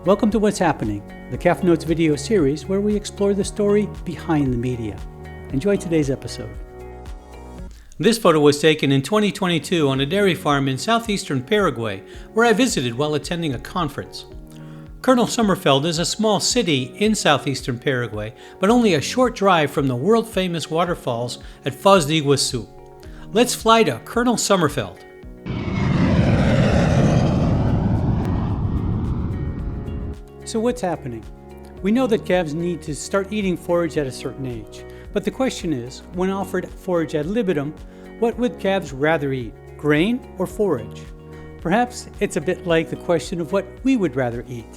Welcome to What's Happening, the Calf Notes video series where we explore the story behind the media. Enjoy today's episode. This photo was taken in 2022 on a dairy farm in southeastern Paraguay, where I visited while attending a conference. Colonel Sommerfeld is a small city in southeastern Paraguay, but only a short drive from the world-famous waterfalls at Foz do Iguaçu. Let's fly to Colonel Sommerfeld. So what's happening? We know that calves need to start eating forage at a certain age, but the question is, when offered forage ad libitum, what would calves rather eat, grain or forage? Perhaps it's a bit like the question of what we would rather eat.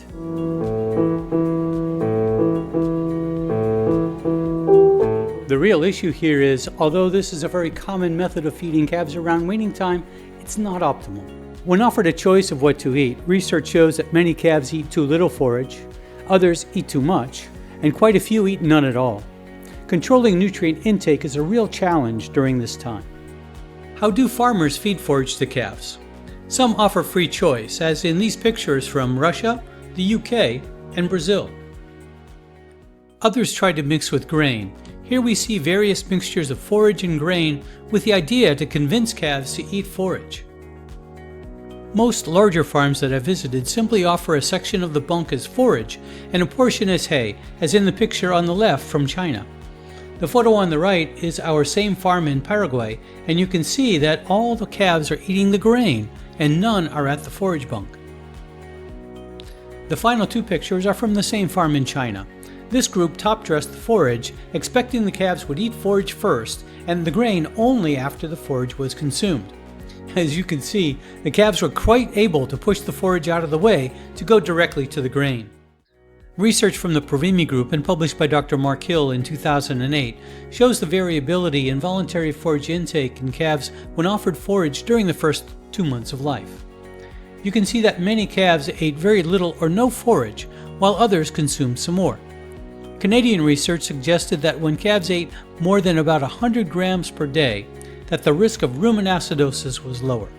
The real issue here is, although this is a very common method of feeding calves around weaning time, it's not optimal. When offered a choice of what to eat, research shows that many calves eat too little forage, others eat too much, and quite a few eat none at all. Controlling nutrient intake is a real challenge during this time. How do farmers feed forage to calves? Some offer free choice, as in these pictures from Russia, the UK, and Brazil. Others try to mix with grain. Here we see various mixtures of forage and grain with the idea to convince calves to eat forage. Most larger farms that I've visited simply offer a section of the bunk as forage and a portion as hay, as in the picture on the left from China. The photo on the right is our same farm in Paraguay, and you can see that all the calves are eating the grain and none are at the forage bunk. The final two pictures are from the same farm in China. This group top-dressed the forage, expecting the calves would eat forage first and the grain only after the forage was consumed. As you can see, the calves were quite able to push the forage out of the way to go directly to the grain. Research from the Provimi group and published by Dr. Mark Hill in 2008 shows the variability in voluntary forage intake in calves when offered forage during the first 2 months of life. You can see that many calves ate very little or no forage, while others consumed some more. Canadian research suggested that when calves ate more than about 100 grams per day, that the risk of rumen acidosis was lower.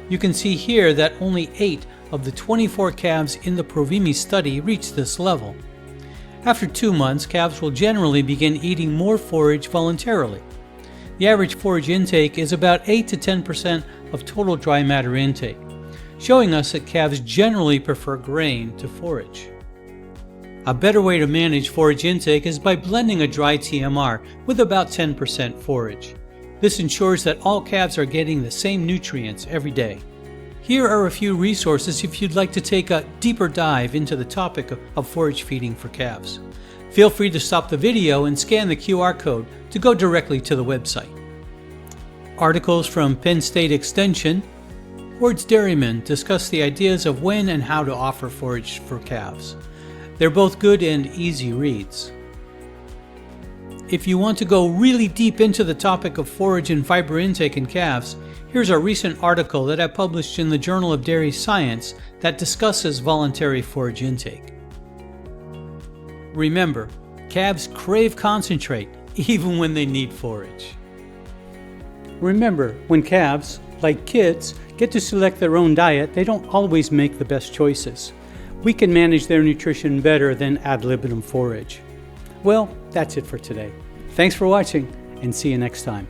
You can see here that only 8 of the 24 calves in the Provimi study reached this level. After 2 months, calves will generally begin eating more forage voluntarily. The average forage intake is about 8 to 10% of total dry matter intake, showing us that calves generally prefer grain to forage. A better way to manage forage intake is by blending a dry TMR with about 10% forage. This ensures that all calves are getting the same nutrients every day. Here are a few resources if you'd like to take a deeper dive into the topic of forage feeding for calves. Feel free to stop the video and scan the QR code to go directly to the website. Articles from Penn State Extension. Ward's Dairyman discuss the ideas of when and how to offer forage for calves. They're both good and easy reads. If you want to go really deep into the topic of forage and fiber intake in calves, here's a recent article that I published in the Journal of Dairy Science that discusses voluntary forage intake. Remember, calves crave concentrate even when they need forage. Remember, when calves, like kids, get to select their own diet, they don't always make the best choices. We can manage their nutrition better than ad libitum forage. Well, that's it for today. Thanks for watching, and see you next time.